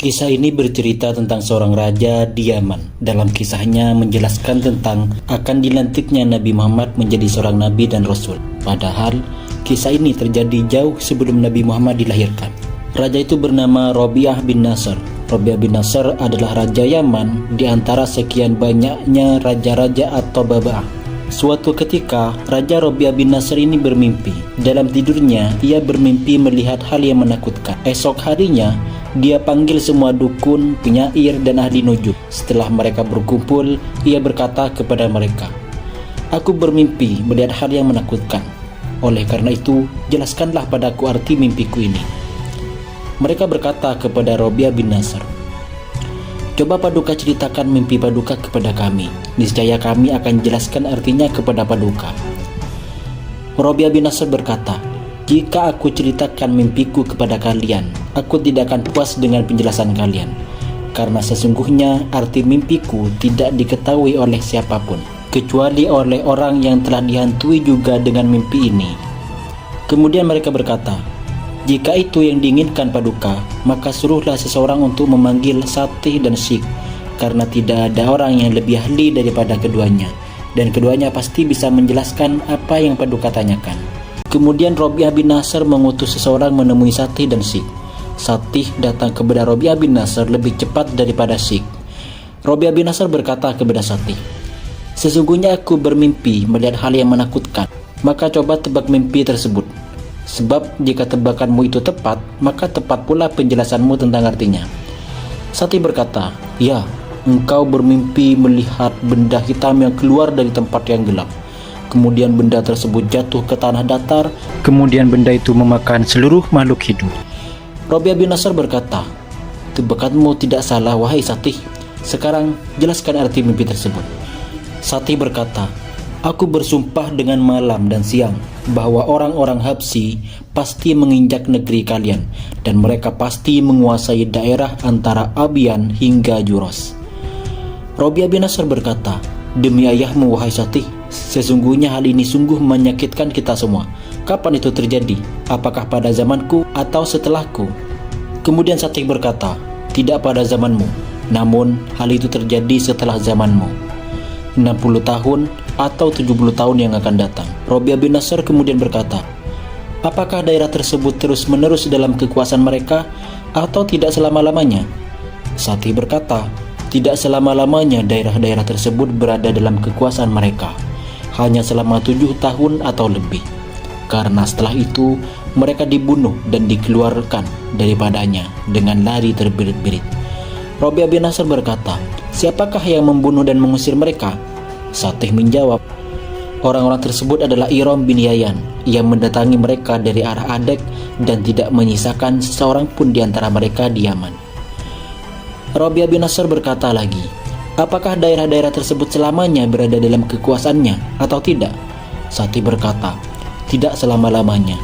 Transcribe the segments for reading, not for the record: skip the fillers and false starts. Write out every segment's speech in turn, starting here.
Kisah ini bercerita tentang seorang raja di Yaman. Dalam kisahnya menjelaskan tentang akan dilantiknya Nabi Muhammad menjadi seorang nabi dan rasul. Padahal kisah ini terjadi jauh sebelum Nabi Muhammad dilahirkan. Raja itu bernama Rabi'ah bin Nasr. Rabi'ah bin Nasr adalah raja Yaman di antara sekian banyaknya raja-raja atau baba'ah. Suatu ketika, Raja Rabi'ah bin Nasr ini bermimpi. Dalam tidurnya, ia bermimpi melihat hal yang menakutkan. Esok harinya, dia panggil semua dukun, penyair, dan ahli nujum. Setelah mereka berkumpul, ia berkata kepada mereka, "Aku bermimpi melihat hal yang menakutkan. Oleh karena itu, jelaskanlah padaku arti mimpiku ini." Mereka berkata kepada Rabi'ah bin Nasr, "Coba Paduka ceritakan mimpi Paduka kepada kami. Niscaya kami akan jelaskan artinya kepada Paduka." Rabi'ah bin Nasr berkata, "Jika aku ceritakan mimpiku kepada kalian, aku tidak akan puas dengan penjelasan kalian. Karena sesungguhnya arti mimpiku tidak diketahui oleh siapapun, kecuali oleh orang yang telah dihantui juga dengan mimpi ini." Kemudian mereka berkata, "Jika itu yang diinginkan Paduka, maka suruhlah seseorang untuk memanggil Satih dan Syekh, karena tidak ada orang yang lebih ahli daripada keduanya, dan keduanya pasti bisa menjelaskan apa yang Paduka tanyakan." Kemudian Rabi'ah bin Nasr mengutus seseorang menemui Satih dan Syekh. Satih datang kepada Rabi'ah bin Nasr lebih cepat daripada Syekh. Rabi'ah bin Nasr berkata kepada Satih, "Sesungguhnya aku bermimpi melihat hal yang menakutkan. Maka coba tebak mimpi tersebut. Sebab jika tebakanmu itu tepat, maka tepat pula penjelasanmu tentang artinya." Satih berkata, "Ya, engkau bermimpi melihat benda hitam yang keluar dari tempat yang gelap. Kemudian benda tersebut jatuh ke tanah datar. Kemudian benda itu memakan seluruh makhluk hidup." Rabi'ah bin Nasr berkata, "Tebakanmu tidak salah, wahai Satih. Sekarang jelaskan arti mimpi tersebut." Satih berkata, "Aku bersumpah dengan malam dan siang bahwa orang-orang Habsyi pasti menginjak negeri kalian, dan mereka pasti menguasai daerah antara Abian hingga Juros." Rabi'ah bin Nasr berkata, "Demi ayahmu, wahai Satih, sesungguhnya hal ini sungguh menyakitkan kita semua. Kapan itu terjadi? Apakah pada zamanku atau setelahku?" Kemudian Satih berkata, "Tidak pada zamanmu, namun hal itu terjadi setelah zamanmu. 60 tahun atau 70 tahun yang akan datang." Rabi'ah bin Nasr kemudian berkata, "Apakah daerah tersebut terus-menerus dalam kekuasaan mereka atau tidak selama-lamanya?" Satih berkata, "Tidak selama-lamanya daerah-daerah tersebut berada dalam kekuasaan mereka, hanya selama 7 tahun atau lebih. Karena setelah itu mereka dibunuh dan dikeluarkan daripadanya dengan lari terbirit-birit." Rabi'ah bin Nasr berkata, "Siapakah yang membunuh dan mengusir mereka?" Satih menjawab, "Orang-orang tersebut adalah Iram bin Yayan yang mendatangi mereka dari arah Adek dan tidak menyisakan seseorang pun di antara mereka di Yaman." Rabi'ah bin Nasr berkata lagi, "Apakah daerah-daerah tersebut selamanya berada dalam kekuasaannya atau tidak?" Satih berkata, "Tidak selama-lamanya.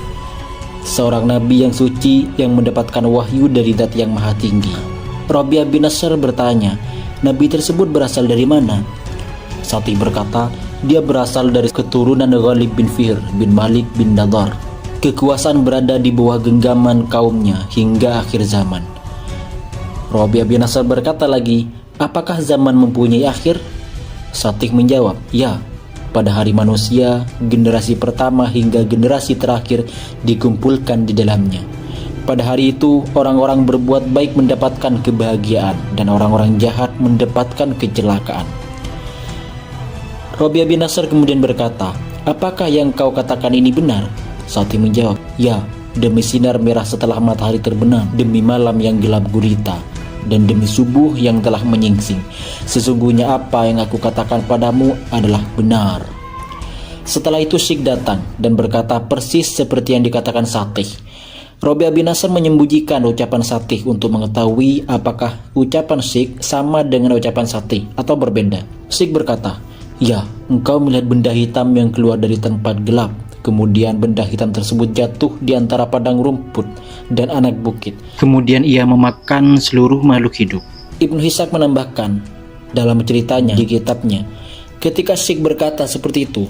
Seorang nabi yang suci yang mendapatkan wahyu dari Zat yang Maha Tinggi." Rabi'ah bin Nasr bertanya, "Nabi tersebut berasal dari mana?" Satih berkata, "Dia berasal dari keturunan Ghalib bin Fihr bin Malik bin Nadar. Kekuasaan berada di bawah genggaman kaumnya hingga akhir zaman." Rabi'ah bin Nasr berkata lagi, "Apakah zaman mempunyai akhir?" Satih menjawab, "Ya, pada hari manusia, generasi pertama hingga generasi terakhir dikumpulkan di dalamnya. Pada hari itu, orang-orang berbuat baik mendapatkan kebahagiaan dan orang-orang jahat mendapatkan kecelakaan." Rabi'ah bin Nasr kemudian berkata, "Apakah yang kau katakan ini benar?" Satih menjawab, "Ya, demi sinar merah setelah matahari terbenam, demi malam yang gelap gulita, dan demi subuh yang telah menyingsing, sesungguhnya apa yang aku katakan padamu adalah benar." Setelah itu Syekh datang dan berkata persis seperti yang dikatakan Satih. Rabi'ah bin Nasr menyembunyikan ucapan Satih untuk mengetahui apakah ucapan Syekh sama dengan ucapan Satih atau berbeda. Syekh berkata, "Ya, engkau melihat benda hitam yang keluar dari tempat gelap. Kemudian benda hitam tersebut jatuh di antara padang rumput dan anak bukit. Kemudian ia memakan seluruh makhluk hidup." Ibnu Ishaq menambahkan dalam ceritanya di kitabnya, ketika Syekh berkata seperti itu,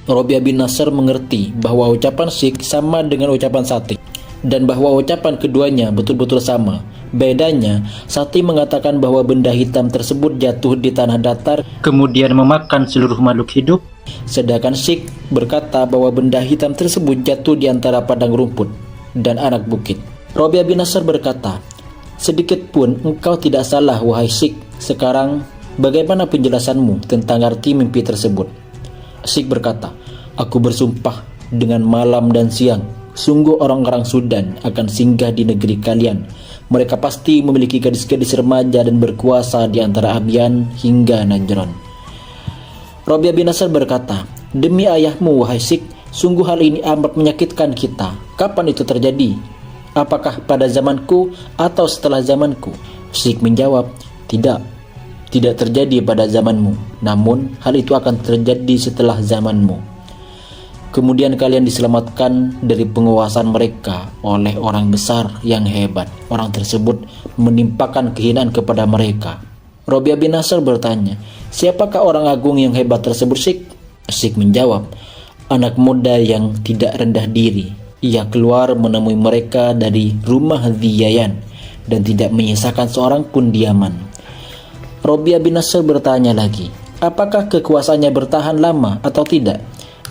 Robiah bin Nasr mengerti bahwa ucapan Sikh sama dengan ucapan Sati, dan bahwa ucapan keduanya betul-betul sama. Bedanya, Sati mengatakan bahwa benda hitam tersebut jatuh di tanah datar kemudian memakan seluruh makhluk hidup, sedangkan Sikh berkata bahwa benda hitam tersebut jatuh di antara padang rumput dan anak bukit. Robiah bin Nasr berkata, "Sedikit pun engkau tidak salah, wahai Sikh. Sekarang, bagaimana penjelasanmu tentang arti mimpi tersebut?" Sikh berkata, "Aku bersumpah dengan malam dan siang, sungguh orang-orang Sudan akan singgah di negeri kalian. Mereka pasti memiliki gadis-gadis remaja dan berkuasa di antara Abyan hingga Najran." Robiah bin Nasr berkata, "Demi ayahmu, wahai Sikh, sungguh hal ini amat menyakitkan kita. Kapan itu terjadi? Apakah pada zamanku atau setelah zamanku?" Sikh menjawab, Tidak terjadi pada zamanmu, namun hal itu akan terjadi setelah zamanmu. Kemudian kalian diselamatkan dari penguasaan mereka oleh orang besar yang hebat. Orang tersebut menimpakan kehinaan kepada mereka." Robiah bin Nasr bertanya, "Siapakah orang agung yang hebat tersebut, Sikh?" Sikh menjawab, "Anak muda yang tidak rendah diri. Ia keluar menemui mereka dari rumah Dhiyayan dan tidak menyisakan seorang pun diaman." Robiah bin Nasr bertanya lagi, "Apakah kekuasaannya bertahan lama atau tidak?"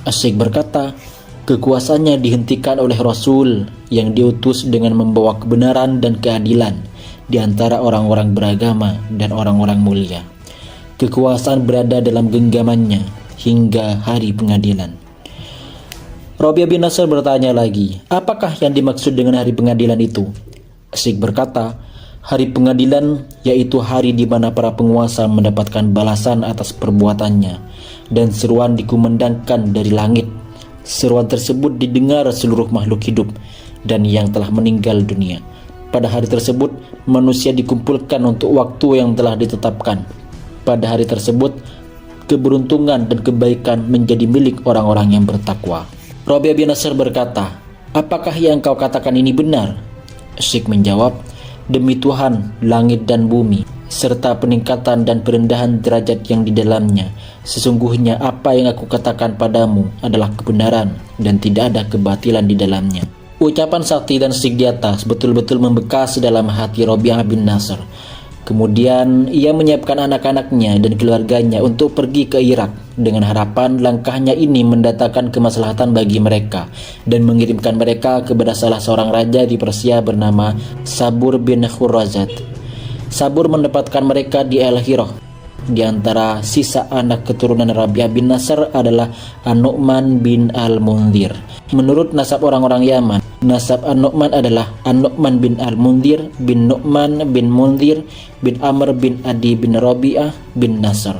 Sikh berkata, "Kekuasaannya dihentikan oleh Rasul yang diutus dengan membawa kebenaran dan keadilan di antara orang-orang beragama dan orang-orang mulia. Kekuasaan berada dalam genggamannya hingga hari pengadilan." Robiah bin Nasr bertanya lagi, "Apakah yang dimaksud dengan hari pengadilan itu?" Sikh berkata, "Hari pengadilan yaitu hari di mana para penguasa mendapatkan balasan atas perbuatannya, dan seruan dikumandangkan dari langit. Seruan tersebut didengar seluruh makhluk hidup dan yang telah meninggal dunia. Pada hari tersebut, manusia dikumpulkan untuk waktu yang telah ditetapkan. Pada hari tersebut, keberuntungan dan kebaikan menjadi milik orang-orang yang bertakwa." Robiah bin Nasr berkata, "Apakah yang kau katakan ini benar?" Sikh menjawab, "Demi Tuhan, langit dan bumi, serta peningkatan dan perendahan derajat yang di dalamnya, sesungguhnya apa yang aku katakan padamu adalah kebenaran dan tidak ada kebatilan di dalamnya." Ucapan Sati dan Sikh di atas betul-betul membekas dalam hati Robiah bin Nasr. Kemudian ia menyiapkan anak-anaknya dan keluarganya untuk pergi ke Irak dengan harapan langkahnya ini mendatangkan kemaslahatan bagi mereka dan mengirimkan mereka kepada salah seorang raja di Persia bernama Sabur bin Khurrazat. Sabur mendapatkan mereka di Al-Hirah. Di antara sisa anak keturunan Robiah bin Nasr adalah An-Nu'man bin Al-Mundhir. Menurut nasab orang-orang Yaman, nasab An-Nu'man adalah An-Nu'man bin Al-Mundhir bin Nu'man bin Mundhir bin Amr bin Adi bin Robiah bin Nasr.